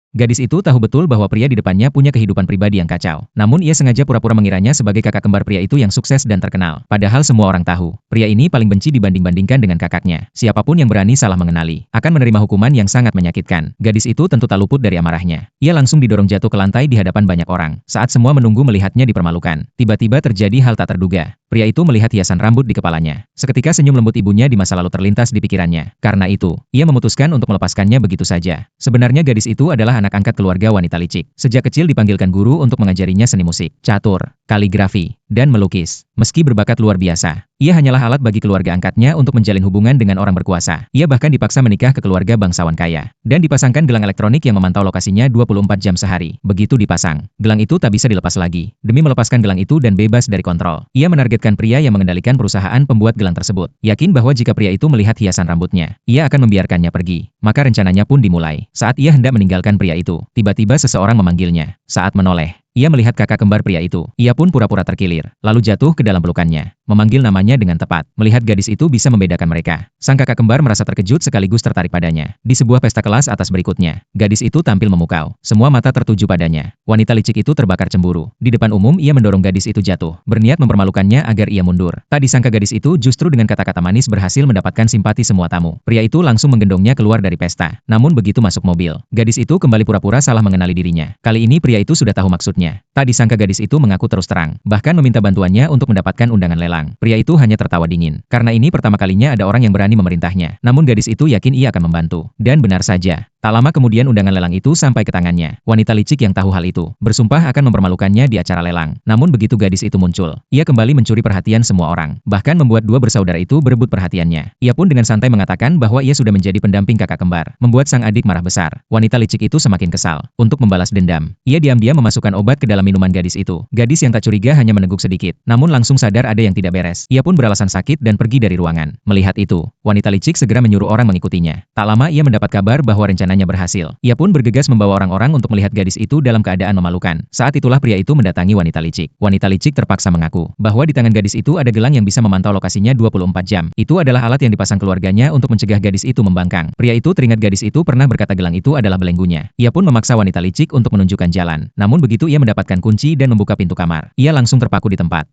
Gadis itu tahu betul bahwa pria di depannya punya kehidupan pribadi yang kacau. Namun ia sengaja pura-pura mengiranya sebagai kakak kembar pria itu yang sukses dan terkenal. Padahal semua orang tahu, pria ini paling benci dibanding-bandingkan dengan kakaknya. Siapapun yang berani salah mengenali, akan menerima hukuman yang sangat menyakitkan. Gadis itu tentu tak luput dari amarahnya. Ia langsung didorong jatuh ke lantai di hadapan banyak orang. Saat semua menunggu melihatnya dipermalukan, tiba-tiba terjadi hal tak terduga. Pria itu melihat hiasan rambut di kepalanya. Seketika senyum lembut ibunya di masa lalu terlintas di pikirannya. Karena itu, ia memutuskan untuk melepaskannya begitu saja. Sebenarnya gadis itu adalah anak angkat keluarga wanita licik. Sejak kecil dipanggilkan guru untuk mengajarinya seni musik, catur, kaligrafi, dan melukis. Meski berbakat luar biasa, ia hanyalah alat bagi keluarga angkatnya untuk menjalin hubungan dengan orang berkuasa. Ia bahkan dipaksa menikah ke keluarga bangsawan kaya. Dan dipasangkan gelang elektronik yang memantau lokasinya 24 jam sehari. Begitu dipasang, gelang itu tak bisa dilepas lagi. Demi melepaskan gelang itu dan bebas dari kontrol, ia menargetkan pria yang mengendalikan perusahaan pembuat gelang tersebut. Yakin bahwa jika pria itu melihat hiasan rambutnya, ia akan membiarkannya pergi. Maka rencananya pun dimulai. Saat ia hendak meninggalkan pria itu, tiba-tiba seseorang memanggilnya. Saat menoleh, ia melihat kakak kembar pria itu. Ia pun pura-pura terkilir, lalu jatuh ke dalam pelukannya. Memanggil namanya dengan tepat. Melihat gadis itu bisa membedakan mereka, sang kakak kembar merasa terkejut sekaligus tertarik padanya. Di sebuah pesta kelas atas berikutnya, gadis itu tampil memukau. Semua mata tertuju padanya. Wanita licik itu terbakar cemburu. Di depan umum ia mendorong gadis itu jatuh, berniat mempermalukannya agar ia mundur. Tak disangka gadis itu justru dengan kata-kata manis berhasil mendapatkan simpati semua tamu. Pria itu langsung menggendongnya keluar dari pesta. Namun begitu masuk mobil, gadis itu kembali pura-pura salah mengenali dirinya. Kali ini pria itu sudah tahu maksudnya. Tak disangka gadis itu mengaku terus terang, bahkan meminta bantuannya untuk mendapatkan undangan lelang. Pria itu hanya tertawa dingin, karena ini pertama kalinya ada orang yang berani memerintahnya. Namun gadis itu yakin ia akan membantu. Dan benar saja, tak lama kemudian undangan lelang itu sampai ke tangannya. Wanita licik yang tahu hal itu, bersumpah akan mempermalukannya di acara lelang. Namun begitu gadis itu muncul, ia kembali mencuri perhatian semua orang, bahkan membuat dua bersaudara itu berebut perhatiannya. Ia pun dengan santai mengatakan bahwa ia sudah menjadi pendamping kakak kembar, membuat sang adik marah besar. Wanita licik itu semakin kesal. Untuk membalas dendam, ia diam-diam memasukkan obat ke dalam minuman gadis itu. Gadis yang tak curiga hanya meneguk sedikit, namun langsung sadar ada yang tidak beres. Ia pun beralasan sakit dan pergi dari ruangan. Melihat itu, wanita licik segera menyuruh orang mengikutinya. Tak lama ia mendapat kabar bahwa rencananya berhasil. Ia pun bergegas membawa orang-orang untuk melihat gadis itu dalam keadaan memalukan. Saat itulah pria itu mendatangi wanita licik. Wanita licik terpaksa mengaku bahwa di tangan gadis itu ada gelang yang bisa memantau lokasinya 24 jam. Itu adalah alat yang dipasang keluarganya untuk mencegah gadis itu membangkang. Pria itu teringat gadis itu pernah berkata gelang itu adalah belenggunya. Ia pun memaksa wanita licik untuk menunjukkan jalan. Namun begitu ia mendapatkan kunci dan membuka pintu kamar, ia langsung terpaku di tempat.